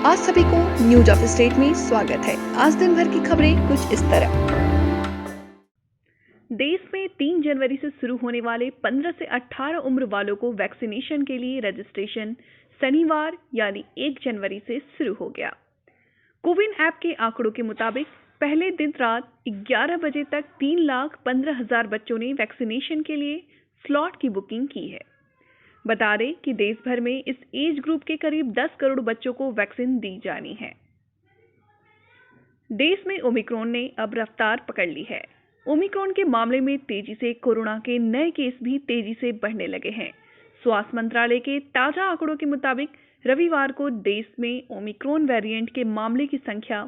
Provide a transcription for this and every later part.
आज सभी को न्यूज ऑफ स्टेट में स्वागत है। आज दिन भर की खबरें कुछ इस तरह। देश में 3 जनवरी से शुरू होने वाले 15 से 18 उम्र वालों को वैक्सीनेशन के लिए रजिस्ट्रेशन शनिवार यानी 1 जनवरी से शुरू हो गया। कोविन ऐप के आंकड़ों के मुताबिक पहले दिन रात 11 बजे तक 3,15,000 बच्चों ने वैक्सीनेशन के लिए स्लॉट की बुकिंग की है। बता दें कि देश भर में इस एज ग्रुप के करीब 10 करोड़ बच्चों को वैक्सीन दी जानी है। देश में ओमिक्रॉन ने अब रफ्तार पकड़ ली है। ओमिक्रॉन के मामले में तेजी से कोरोना के नए केस भी तेजी से बढ़ने लगे हैं। स्वास्थ्य मंत्रालय के ताजा आंकड़ों के मुताबिक रविवार को देश में ओमिक्रॉन वेरिएंट के मामले की संख्या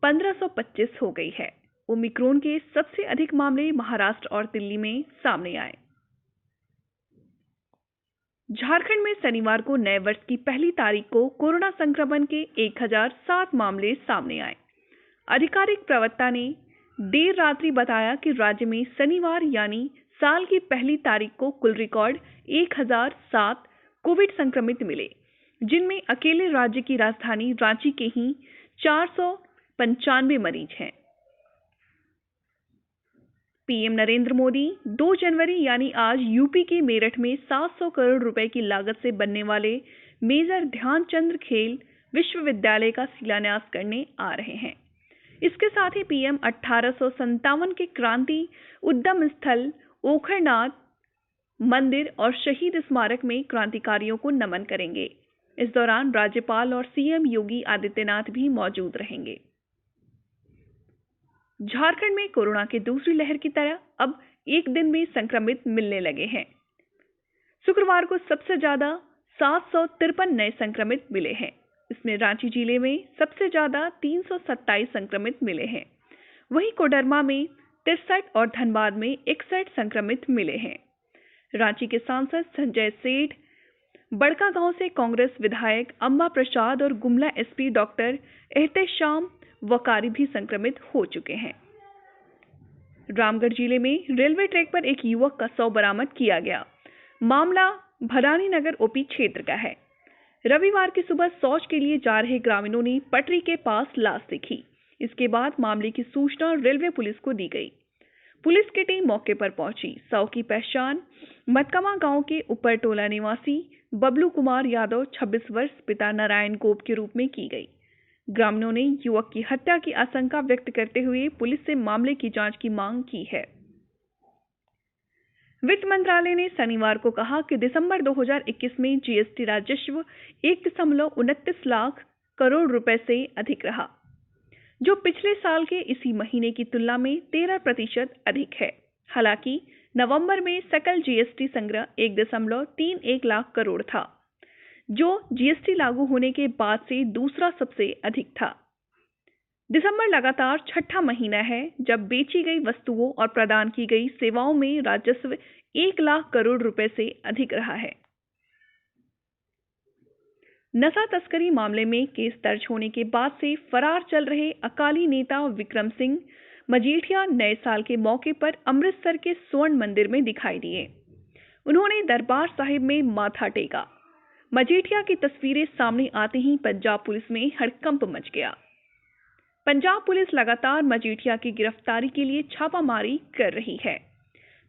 1525 हो गई है। ओमिक्रॉन के सबसे अधिक मामले महाराष्ट्र और दिल्ली में सामने आए। झारखंड में शनिवार को नए वर्ष की पहली तारीख को कोरोना संक्रमण के 1007 मामले सामने आए। आधिकारिक प्रवक्ता ने देर रात्रि बताया कि राज्य में शनिवार यानी साल की पहली तारीख को कुल रिकॉर्ड 1007 कोविड संक्रमित मिले, जिनमें अकेले राज्य की राजधानी रांची के ही 495 मरीज हैं। पीएम नरेंद्र मोदी 2 जनवरी यानी आज यूपी के मेरठ में 700 करोड़ रुपए की लागत से बनने वाले मेजर ध्यानचंद खेल विश्वविद्यालय का शिलान्यास करने आ रहे हैं। इसके साथ ही पीएम 1857 के क्रांति उद्यम स्थल ओखरनाथ मंदिर और शहीद स्मारक में क्रांतिकारियों को नमन करेंगे। इस दौरान राज्यपाल और सीएम योगी आदित्यनाथ भी मौजूद रहेंगे। झारखंड में कोरोना की दूसरी लहर की तरह अब एक दिन में संक्रमित मिलने लगे हैं। शुक्रवार को सबसे ज्यादा 753 नए संक्रमित मिले हैं। इसमें रांची जिले में सबसे ज्यादा 327 संक्रमित मिले हैं। वहीं कोडरमा में 63 और धनबाद में 61 संक्रमित मिले हैं। रांची के सांसद संजय सेठ, बड़कागांव से कांग्रेस विधायक अंबा प्रसाद और गुमला एसपी डॉक्टर एहतेशाम वकारी भी संक्रमित हो चुके हैं। रामगढ़ जिले में रेलवे ट्रैक पर एक युवक का शव बरामद किया गया। मामला भदानी नगर ओपी क्षेत्र का है। रविवार की सुबह शौच के लिए जा रहे ग्रामीणों ने पटरी के पास लाश देखी। इसके बाद मामले की सूचना रेलवे पुलिस को दी गई। पुलिस की टीम मौके पर पहुंची। शव की पहचान मतकमा गांव के ऊपर टोला निवासी बबलू कुमार यादव 26 वर्ष पिता नारायण गोप के रूप में की गई। ग्रामीणों ने युवक की हत्या की आशंका व्यक्त करते हुए पुलिस से मामले की जांच की मांग की है। वित्त मंत्रालय ने शनिवार को कहा कि दिसंबर 2021 में जीएसटी राजस्व 1.29 लाख करोड़ रुपए से अधिक रहा, जो पिछले साल के इसी महीने की तुलना में 13% अधिक है। हालांकि नवंबर में सकल जीएसटी संग्रह 1.31 लाख करोड़ था, जो जीएसटी लागू होने के बाद से दूसरा सबसे अधिक था। दिसंबर लगातार छठा महीना है जब बेची गई वस्तुओं और प्रदान की गई सेवाओं में राजस्व 1 लाख करोड़ रुपए से अधिक रहा है। नशा तस्करी मामले में केस दर्ज होने के बाद से फरार चल रहे अकाली नेता विक्रम सिंह मजीठिया नए साल के मौके पर अमृतसर के स्वर्ण मंदिर में दिखाई दिए। उन्होंने दरबार साहिब में माथा टेका। मजीठिया की तस्वीरें सामने आते ही पंजाब पुलिस में हड़कंप मच गया। पंजाब पुलिस लगातार मजीठिया की गिरफ्तारी के लिए छापामारी कर रही है।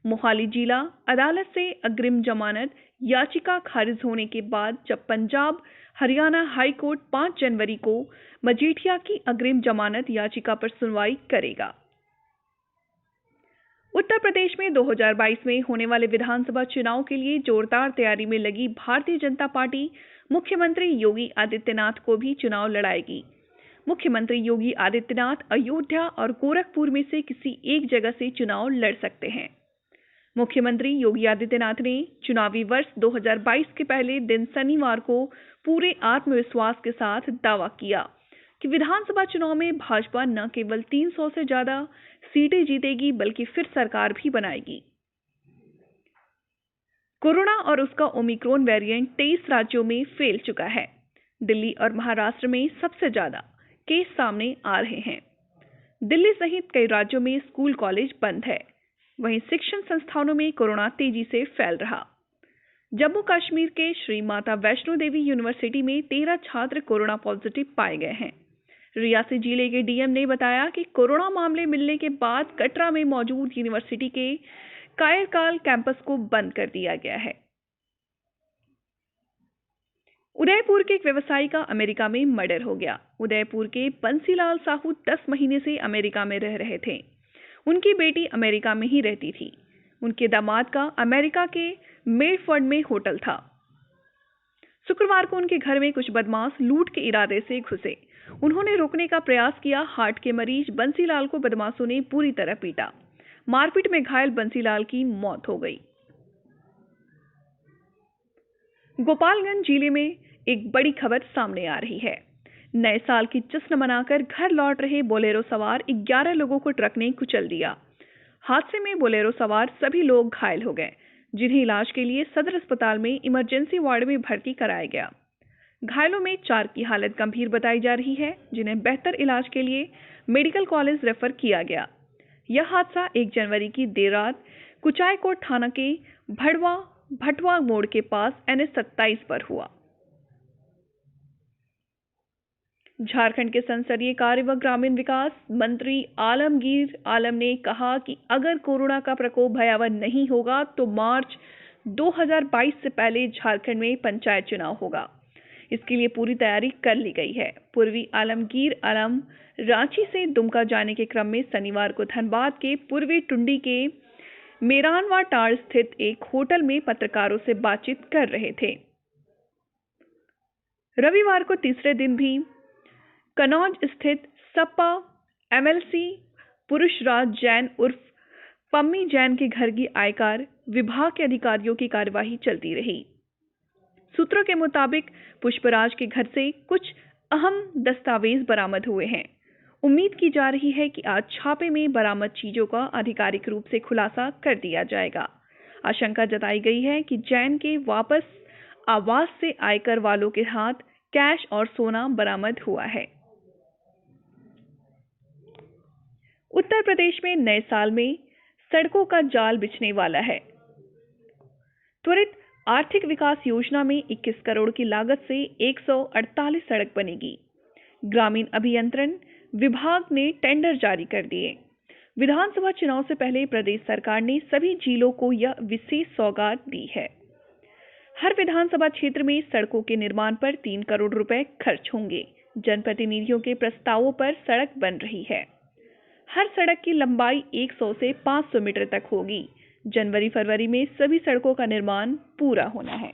मोहाली जिला अदालत से अग्रिम जमानत याचिका खारिज होने के बाद जब पंजाब हरियाणा हाई कोर्ट 5 जनवरी को मजीठिया की अग्रिम जमानत याचिका पर सुनवाई करेगा। उत्तर प्रदेश में 2022 में होने वाले विधानसभा चुनाव के लिए जोरदार तैयारी में लगी भारतीय जनता पार्टी मुख्यमंत्री योगी आदित्यनाथ को भी चुनाव लड़ाएगी। मुख्यमंत्री योगी आदित्यनाथ अयोध्या और गोरखपुर में से किसी एक जगह से चुनाव लड़ सकते हैं। मुख्यमंत्री योगी आदित्यनाथ ने चुनावी वर्ष 2022 के पहले दिन शनिवार को पूरे आत्मविश्वास के साथ दावा किया कि विधानसभा चुनाव में भाजपा न केवल 300 से ज्यादा सीटें जीतेगी बल्कि फिर सरकार भी बनाएगी। कोरोना और उसका ओमिक्रॉन वेरिएंट 23 राज्यों में फैल चुका है। दिल्ली और महाराष्ट्र में सबसे ज्यादा केस सामने आ रहे हैं। दिल्ली सहित कई राज्यों में स्कूल कॉलेज बंद है। वहीं शिक्षण संस्थानों में कोरोना तेजी से फैल रहा। जम्मू कश्मीर के श्री माता वैष्णो देवी यूनिवर्सिटी में 13 छात्र कोरोना पॉजिटिव पाए गए हैं। रियासी जिले के डीएम ने बताया कि कोरोना मामले मिलने के बाद कटरा में मौजूद यूनिवर्सिटी के कायरकाल कैंपस को बंद कर दिया गया है। उदयपुर के एक व्यवसायी का अमेरिका में मर्डर हो गया। उदयपुर के बंसीलाल साहू 10 महीने से अमेरिका में रह रहे थे। उनकी बेटी अमेरिका में ही रहती थी। उनके दामाद का अमेरिका के मेडफोर्ड में होटल था। शुक्रवार को उनके घर में कुछ बदमाश लूट के इरादे से घुसे। उन्होंने रोकने का प्रयास किया। हार्ट के मरीज बंसीलाल को बदमाशों ने पूरी तरह पीटा। मारपीट में घायल बंसीलाल की मौत हो गई। गोपालगंज जिले में एक बड़ी खबर सामने आ रही है। नए साल की जश्न मनाकर घर लौट रहे बोलेरो सवार 11 लोगों को ट्रक ने कुचल दिया। हादसे में बोलेरो सवार सभी लोग घायल हो गए, जिन्हें इलाज के लिए सदर अस्पताल में इमरजेंसी वार्ड में भर्ती कराया गया। घायलों में 4 की हालत गंभीर बताई जा रही है, जिन्हें बेहतर इलाज के लिए मेडिकल कॉलेज रेफर किया गया। यह हादसा 1 जनवरी की देर रात कुचायकोट थाना के भटवा मोड़ के पास NH 27 पर हुआ। झारखंड के संसदीय कार्य व ग्रामीण विकास मंत्री आलमगीर आलम ने कहा कि अगर कोरोना का प्रकोप भयावह नहीं होगा तो मार्च 2022 से पहले झारखंड में पंचायत चुनाव होगा। इसके लिए पूरी तैयारी कर ली गई है। पूर्वी आलमगीर आलम रांची से दुमका जाने के क्रम में शनिवार को धनबाद के पूर्वी टुंडी के मेरानवा टार स्थित एक होटल में पत्रकारों से बातचीत कर रहे थे। रविवार को तीसरे दिन भी कनौज स्थित सपा MLC पुरुषराज जैन उर्फ पम्मी जैन के घर की आयकर विभाग के अधिकारियों की कार्यवाही चलती रही। सूत्रों के मुताबिक पुष्पराज के घर से कुछ अहम दस्तावेज बरामद हुए हैं। उम्मीद की जा रही है कि आज छापे में बरामद चीजों का आधिकारिक रूप से खुलासा कर दिया जाएगा। आशंका जताई गई है कि जैन के वापस आवास से आयकर वालों के हाथ कैश और सोना बरामद हुआ है। उत्तर प्रदेश में नए साल में सड़कों का जाल बिछने वाला है। त्वरित आर्थिक विकास योजना में 21 करोड़ की लागत से 148 सड़क बनेगी। ग्रामीण अभियंत्रण विभाग ने टेंडर जारी कर दिए। विधानसभा चुनाव से पहले प्रदेश सरकार ने सभी जिलों को यह विशेष सौगात दी है। हर विधानसभा क्षेत्र में सड़कों के निर्माण पर 3 करोड़ रुपए खर्च होंगे। जनप्रतिनिधियों के प्रस्तावों पर सड़क बन रही है। हर सड़क की लंबाई 100 से 500 मीटर तक होगी। जनवरी फरवरी में सभी सड़कों का निर्माण पूरा होना है।